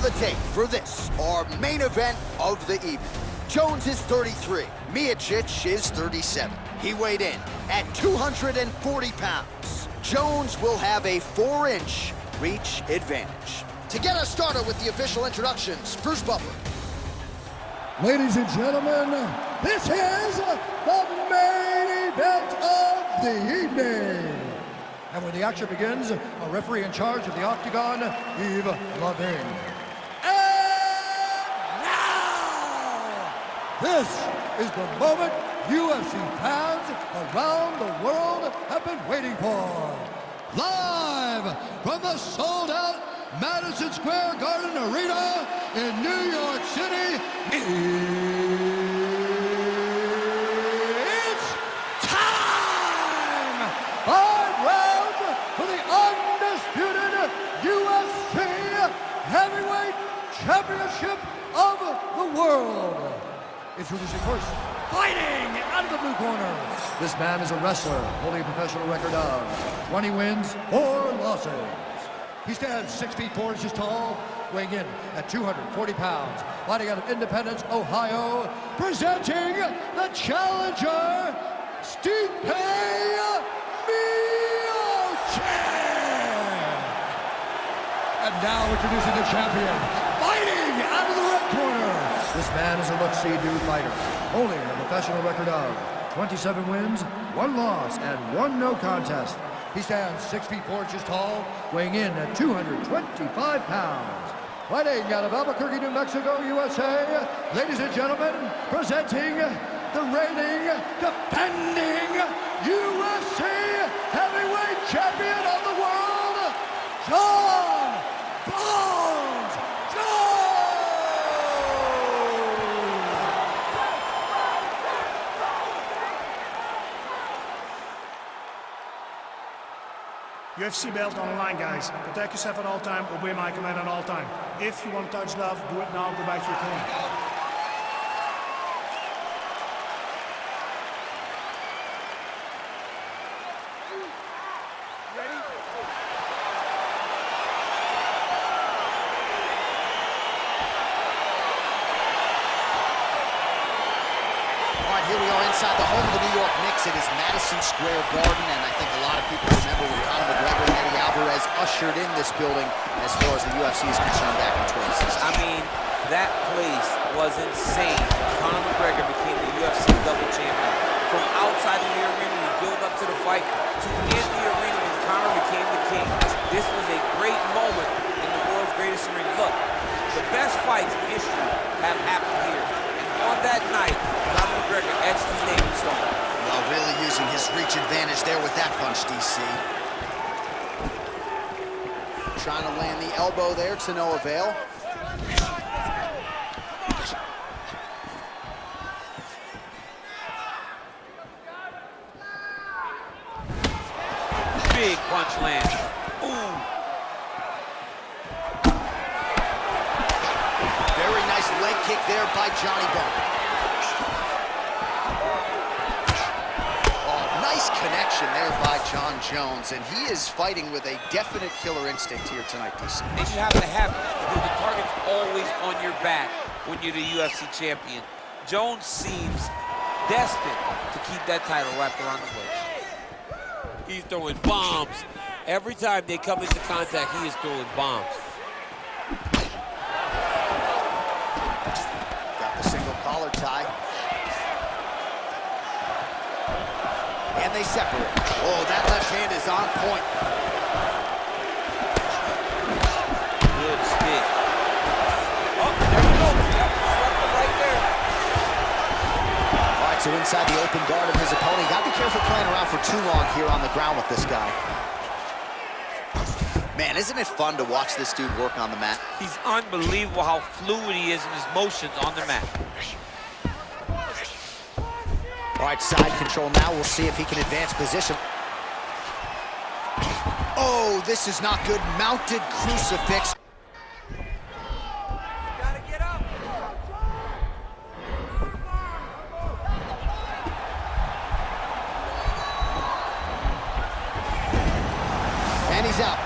the tape for this, our main event of the evening. Jones is 33, Miocic is 37. He weighed in at 240 pounds. Jones will have a 4-inch reach advantage. To get us started with the official introductions, Bruce Butler. Ladies and gentlemen, this is the main event of the evening. And when the action begins, a referee in charge of the Octagon, Yves Lavigne. And now, this is the moment UFC fans around the world have been waiting for. Live from the sold-out Madison Square Garden Arena in New York City, it's time! 5 rounds for the undisputed UFC Heavyweight Championship of the world. Introducing first, fighting out of the blue corner. This man is a wrestler holding a professional record of 20 wins, 4 losses. He stands 6 feet 4 inches tall, weighing in at 240 pounds. Fighting out of Independence, Ohio, presenting the challenger, Stipe Miocic! And now introducing the champion, fighting out of the red corner. This man is a look-see do fighter, holding a professional record of 27 wins, 1 loss, and 1 no contest. He stands 6 feet 4 inches tall, weighing in at 225 pounds. Fighting out of Albuquerque, New Mexico, USA, ladies and gentlemen, presenting the reigning, defending UFC Heavyweight Champion of the world, Jon Bones Jones! UFC belt on the line, guys. Protect yourself at all time, obey my command at all time. If you want to touch love, do it now, go back to your corner. Here we are inside the home of the New York Knicks. It is Madison Square Garden, and I think a lot of people remember when Conor McGregor and Eddie Alvarez ushered in this building as far as the UFC is concerned back in 2016. I mean, that place was insane. Conor McGregor became the UFC double champion. From outside of the arena, you build up to the fight, to in the arena when Conor became the king. This was a great moment in the world's greatest arena. Look, the best fights in history have happened here. On that night, Conor McGregor etched his name in stone. Well, really using his reach advantage there with that punch, DC. Trying to land the elbow there to no avail. Big punch lands. Ooh. Very nice leg kick there by Johnny Bone. Oh, nice connection there by Jon Jones, and he is fighting with a definite killer instinct here tonight, DC. And you have to have it, because the target's always on your back when you're the UFC champion. Jones seems destined to keep that title wrapped around his waist. He's throwing bombs. Every time they come into contact, he is throwing bombs. Collar tie. And they separate. Oh, that left hand is on point. Good stick. Oh, there you go. Yep, right there. All right, so inside the open guard of his opponent. You gotta be careful playing around for too long here on the ground with this guy. Man, isn't it fun to watch this dude work on the mat? He's unbelievable how fluid he is in his motions on the mat. All right, side control now. We'll see if he can advance position. Oh, this is not good. Mounted crucifix. Gotta get up. And he's out.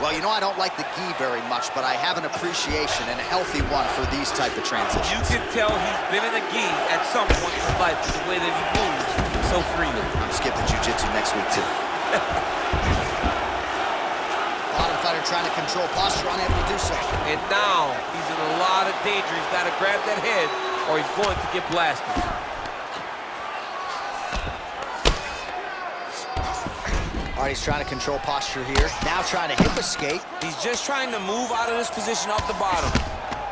Well, you know I don't like the gi very much, but I have an appreciation and a healthy one for these type of transitions. You can tell he's been in a gi at some point in his life with the way that he moves so freely. I'm skipping jiu-jitsu next week, too. Bottom fighter trying to control posture, unable to do so. And now he's in a lot of danger. He's got to grab that head or he's going to get blasted. All right, he's trying to control posture here. Now trying to hip escape. He's just trying to move out of this position off the bottom.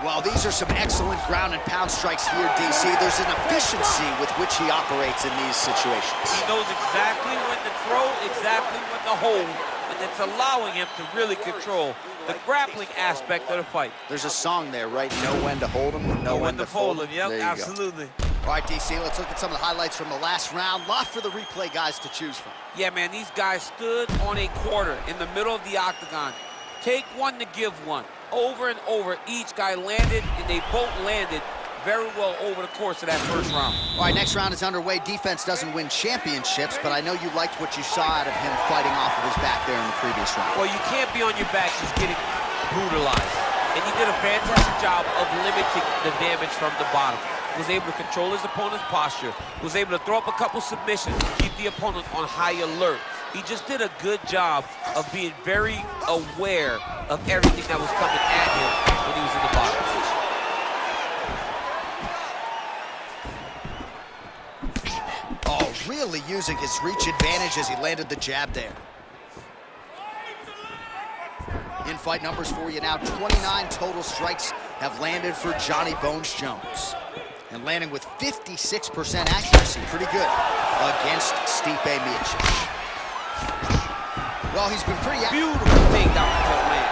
Well, these are some excellent ground and pound strikes here, DC. There's an efficiency with which he operates in these situations. He knows exactly when to throw, exactly when to hold, and it's allowing him to really control the grappling aspect of the fight. There's a song there, right? Know when to hold him, know when to fold him. Yep, there you absolutely. Go. All right, DC, let's look at some of the highlights from the last round. Lot for the replay guys to choose from. Yeah, man, these guys stood on a quarter in the middle of the octagon. Take one to give one. Over and over, each guy landed, and they both landed very well over the course of that first round. All right, next round is underway. Defense doesn't win championships, but I know you liked what you saw out of him fighting off of his back there in the previous round. Well, you can't be on your back just getting brutalized. And he did a fantastic job of limiting the damage from the bottom. Was able to control his opponent's posture, was able to throw up a couple submissions to keep the opponent on high alert. He just did a good job of being very aware of everything that was coming at him when he was in the bottom position. Oh, really using his reach advantage as he landed the jab there. In-fight numbers for you now. 29 total strikes have landed for Johnny Bones Jones. And landing with 56% accuracy, pretty good, against Stipe Miocic. Well, he's been pretty active. Beautiful takedown from that man.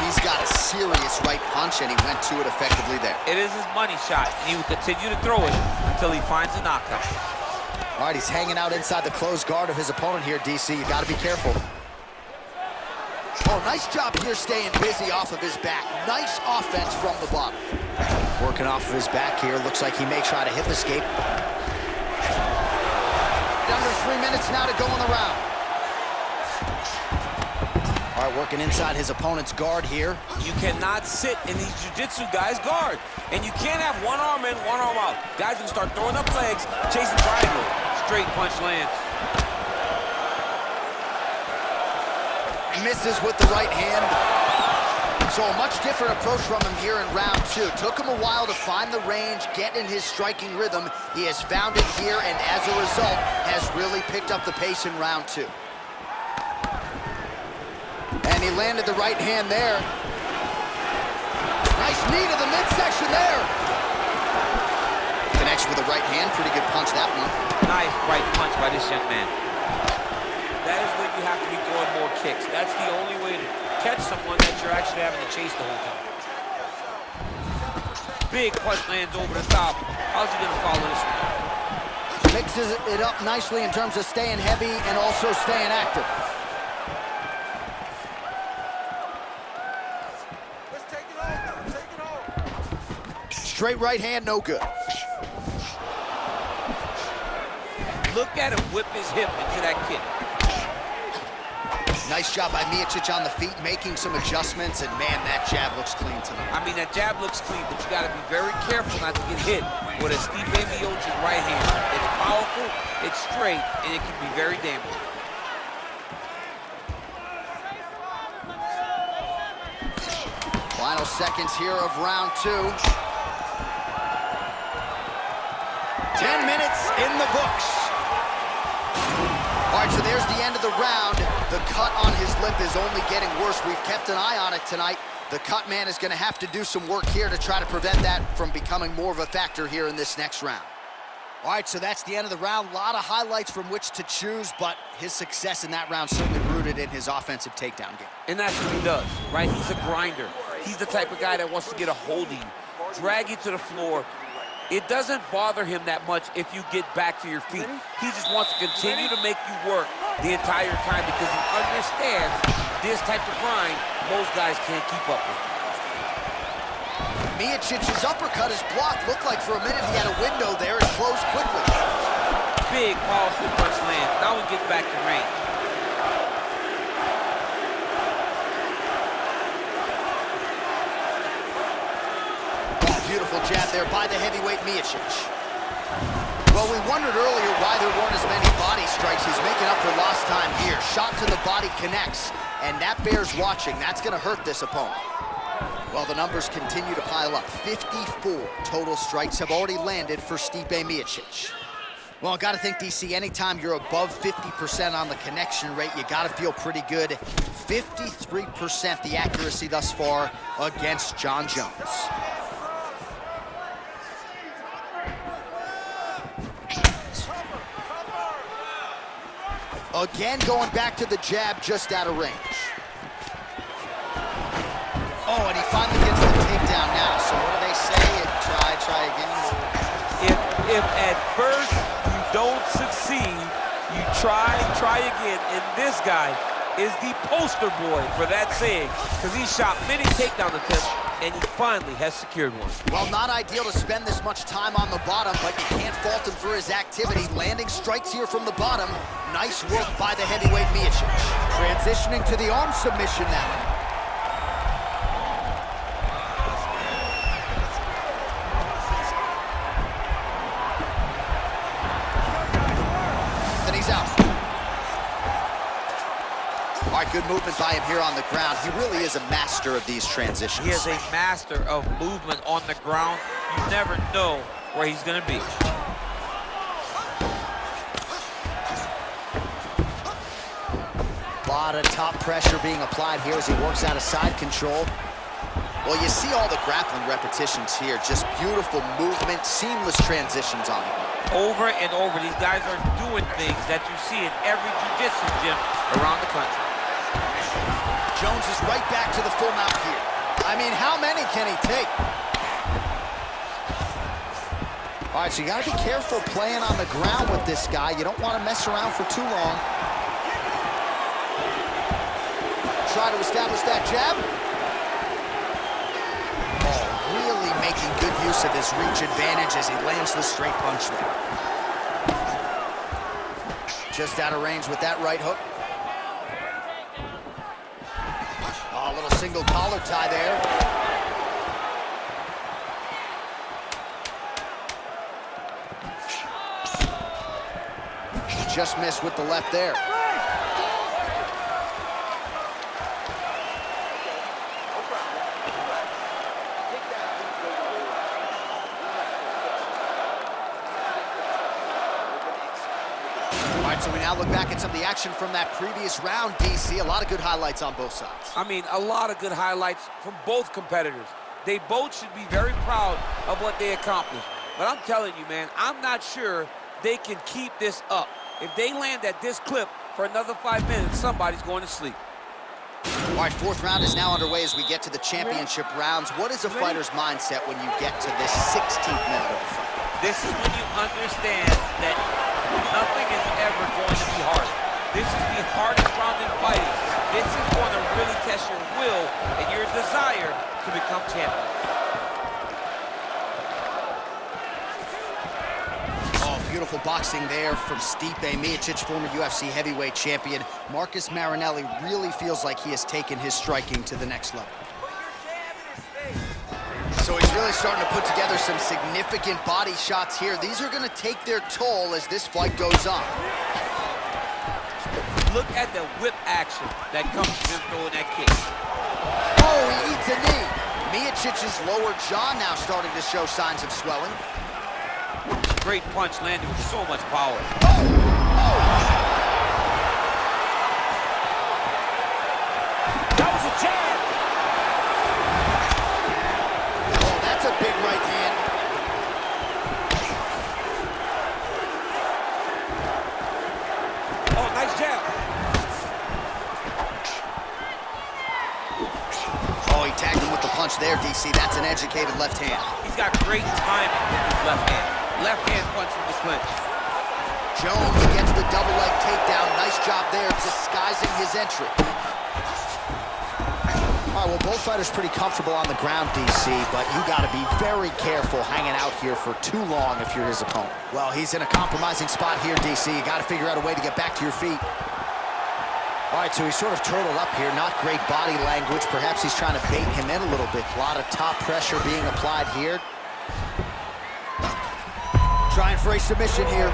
He's got a serious right punch, and he went to it effectively there. It is his money shot, and he will continue to throw it until he finds a knockout. All right, he's hanging out inside the closed guard of his opponent here, DC. You got to be careful. Oh, nice job here staying busy off of his back. Nice offense from the bottom. Working off of his back here. Looks like he may try to hip escape. Under 3 minutes now to go in the round. All right, working inside his opponent's guard here. You cannot sit in these jiu-jitsu guys' guard. And you can't have one arm in, one arm out. Guys can start throwing up legs, chasing triangle. Straight punch lands. Misses with the right hand. So a much different approach from him here in round two. Took him a while to find the range, get in his striking rhythm. He has found it here, and as a result, has really picked up the pace in round two. And he landed the right hand there. Nice knee to the midsection there. Connection with the right hand, pretty good punch that one. Nice right punch by this young man. That is when you have to be throwing more kicks. That's the only way to catch someone that you're actually having to chase the whole time. Big punch lands over the top. How's he gonna follow this one? Mixes it up nicely in terms of staying heavy and also staying active. Let's take it home now, take it home. Straight right hand, no good. Look at him whip his hip into that kick. Nice job by Miocic on the feet, making some adjustments, and man, that jab looks clean tonight. I mean, that jab looks clean, but you gotta be very careful not to get hit with a Stipe Miocic right hand. It's powerful, it's straight, and it can be very damaging. Final seconds here of round two. 10 minutes in the books. All right, so there's the end of the round. The cut on his lip is only getting worse. We've kept an eye on it tonight. The cut man is going to have to do some work here to try to prevent that from becoming more of a factor here in this next round. All right, so that's the end of the round. A lot of highlights from which to choose, but his success in that round certainly rooted in his offensive takedown game. And that's what he does, right? He's a grinder. He's the type of guy that wants to get a hold of you, drag you to the floor. It doesn't bother him that much if you get back to your feet. He just wants to continue to make you work the entire time because he understands this type of grind most guys can't keep up with. Miocic's uppercut is blocked. Looked like for a minute he had a window there. It closed quickly. big powerful punch lands. Now we get back to range. Oh, beautiful jab there by the heavyweight Miocic. Well, we wondered earlier why there weren't as many body strikes. He's making up for lost time here. Shot to the body connects, and that bears watching. That's going to hurt this opponent. Well, the numbers continue to pile up. 54 total strikes have already landed for Stipe Miocic. Well, I got to think, DC, anytime you're above 50% on the connection rate, you got to feel pretty good. 53% the accuracy thus far against Jon Jones. Again, going back to the jab, just out of range. Oh, and he finally gets the takedown now. So what do they say? Try again. If at first you don't succeed, you try again. And this guy is the poster boy for that saying, because he shot many takedown attempts, and he finally has secured one. Well, not ideal to spend this much time on the bottom, but you can't fault him for his activity. Landing strikes here from the bottom. Nice work by the heavyweight Miocic. Transitioning to the arm submission now. Then he's out. All right, good movement by him here on the ground. He really is a master of these transitions. He is a master of movement on the ground. You never know where he's going to be. A lot of top pressure being applied here as he works out of side control. Well, you see all the grappling repetitions here. Just beautiful movement, seamless transitions on the ground. Over and over, these guys are doing things that you see in every jiu-jitsu gym around the country. Jones is right back to the full mount here. I mean, how many can he take? All right, so you gotta be careful playing on the ground with this guy. You don't want to mess around for too long. Try to establish that jab. Oh, really making good use of his reach advantage as he lands the straight punch there. Just out of range with that right hook. Oh, a little single collar tie there. Just missed with the left there. All right, so we now look back at some of the action from that previous round, DC. A lot of good highlights on both sides. I mean, a lot of good highlights from both competitors. They both should be very proud of what they accomplished. But I'm telling you, man, I'm not sure they can keep this up. If they land at this clip for another 5 minutes, somebody's going to sleep. All right, fourth round is now underway as we get to the championship rounds. What is a fighter's mindset when you get to this 16th minute of the fight? This is when you understand that nothing is ever going to be hard. This is the hardest round in fighting. This is going to really test your will and your desire to become champion. Oh, beautiful boxing there from Stipe Miocic, former UFC heavyweight champion. Marcus Marinelli really feels like he has taken his striking to the next level. So he's really starting to put together some significant body shots here. These are going to take their toll as this fight goes on. Look at the whip action that comes from him throwing that kick. Oh, he eats a knee. Miocic's lower jaw now starting to show signs of swelling. Great punch landed with so much power. That was a jab. Oh, that's a big right hand. Oh, nice jab. Oh, he tagged him with the punch there, DC. That's an educated left hand. He's got great timing with his left hand. Left hand punch from the clinch. Jones gets the double leg takedown. Nice job there disguising his entry. All right, well, both fighters pretty comfortable on the ground, DC, but you got to be very careful hanging out here for too long if you're his opponent. Well, he's in a compromising spot here, DC. You got to figure out a way to get back to your feet. All right, so he's sort of turtled up here. Not great body language. Perhaps he's trying to bait him in a little bit. A lot of top pressure being applied here. Trying for a submission here.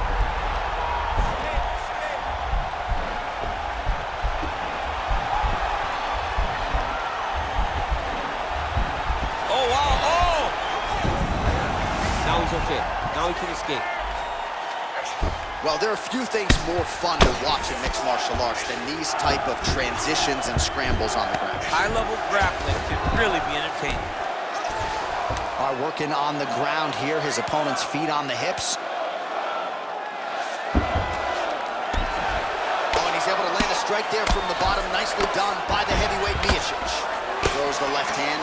Oh, wow, oh! Now he's okay. Now he can escape. Well, there are few things more fun to watch in mixed martial arts than these type of transitions and scrambles on the ground. High-level grappling can really be entertaining. All right, working on the ground here. His opponent's feet on the hips. Oh, and he's able to land a strike there from the bottom. Nicely done by the heavyweight Miocic. Throws the left hand.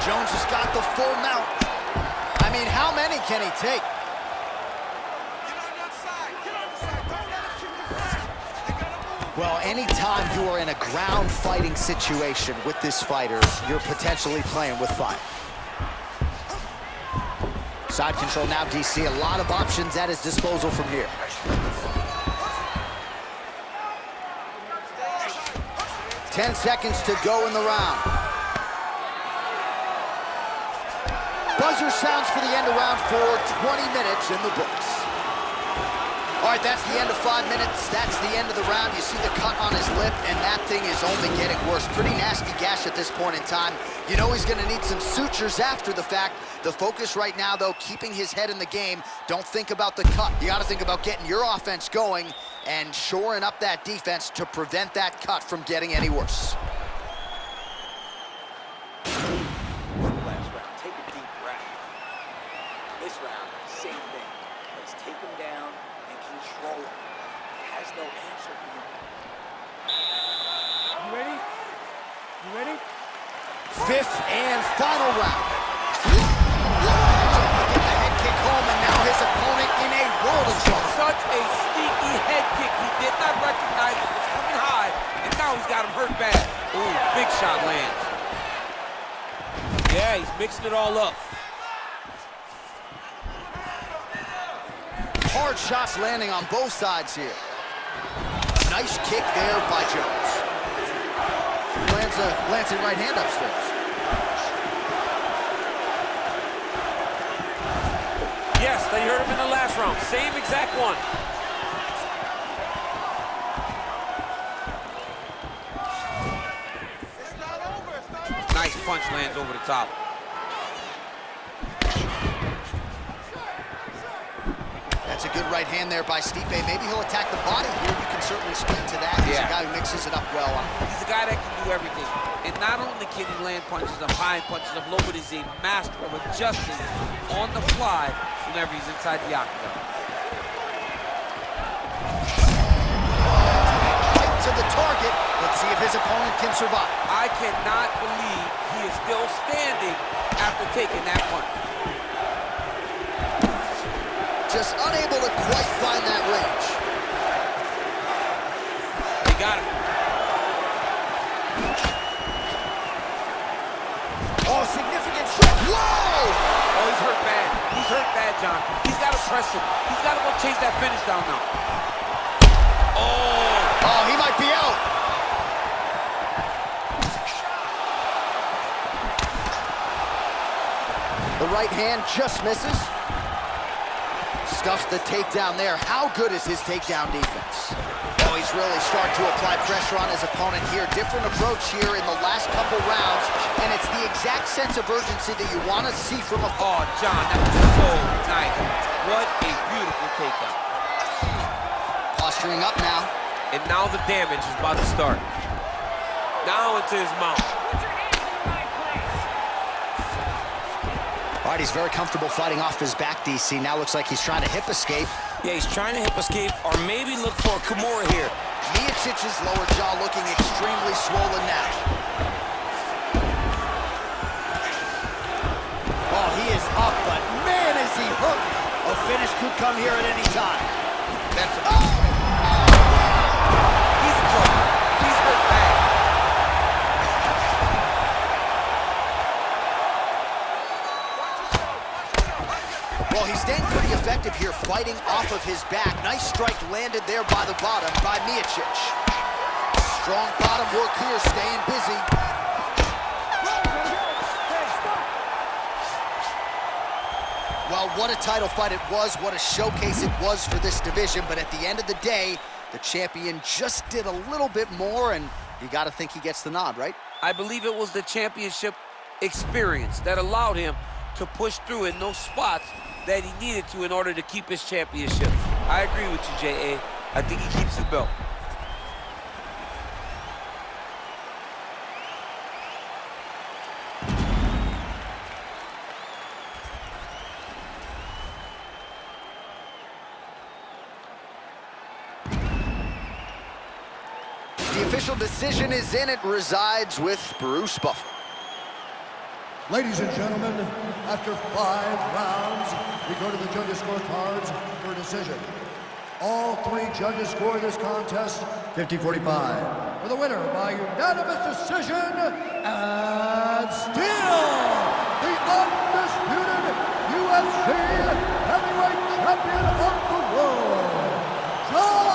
Jones has got the full mount. I mean, how many can he take? Well, anytime you are in a ground fighting situation with this fighter, you're potentially playing with fire. Side control now, DC. A lot of options at his disposal from here. Ten seconds to go in the round. Buzzer sounds for the end of round 4, 20 minutes in the books. All right, that's the end of 5 minutes. That's the end of the round. You see the cut on his lip, and that thing is only getting worse. Pretty nasty gash at this point in time. You know he's going to need some sutures after the fact. The focus right now, though, keeping his head in the game. Don't think about the cut. You got to think about getting your offense going and shoring up that defense to prevent that cut from getting any worse. Last round, take a deep breath. This round, same thing. Let's take him down and control him. He has no answer for you. You ready? You ready? Fifth and final round. Get the head kick home, and now his opponent in a world of trouble. Such a sneaky head kick. He did not recognize it was coming high, and now he's got him hurt bad. Ooh, big shot lands. Yeah, he's mixing it all up. Hard shots landing on both sides here. Nice kick there by Jones. Lands a glancing right hand upstairs. Yes, they heard him in the last round. Same exact one. Nice punch lands over the top. That's a good right hand there by Stipe. Maybe he'll attack the body here. You can certainly speak to that. He's a guy who mixes it up well. He's a guy that can do everything. And not only can he land punches up high and punches up low, but he's a master of adjusting on the fly whenever he's inside the octagon. Right to the target. Let's see if his opponent can survive. I cannot believe he is still standing after taking that punch. Just unable to quite find that range. He got him. Oh, significant shot. Whoa! Oh, he's hurt bad. He's hurt bad, John. He's got to press him. He's got to go chase that finish down now. Oh, he might be out. The right hand just misses. Stuffs the takedown there. How good is his takedown defense? Oh, he's really starting to apply pressure on his opponent here. Different approach here in the last couple rounds, and it's the exact sense of urgency that you want to see from a... Oh, John, that was so nice. What a beautiful takedown. Posturing up now. And now the damage is about to start. Now into his mouth. All right, he's very comfortable fighting off his back, DC. Now looks like he's trying to hip escape. Yeah, he's trying to hip escape or maybe look for a Kimura here. Miocic's lower jaw looking extremely swollen now. Oh, he is up, but man, is he hurt. A finish could come here at any time. That's a... Oh! He's in trouble. He's hurt bad. fighting off of his back. Nice strike landed there by the bottom by Miocic. Strong bottom work here, staying busy. Well, what a title fight it was, what a showcase it was for this division, but at the end of the day, the champion just did a little bit more, and you gotta think he gets the nod, right? I believe it was the championship experience that allowed him to push through in those spots that he needed to in order to keep his championship. I agree with you, J.A. I think he keeps his belt. The official decision is in. It resides with Bruce Buffer. Ladies and gentlemen, after 5 rounds, we go to the judges' scorecards for a decision. All 3 judges score this contest 50-45. For the winner by unanimous decision, and still the undisputed UFC heavyweight champion of the world, John.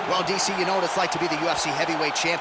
Well, DC, you know what it's like to be the UFC heavyweight champion.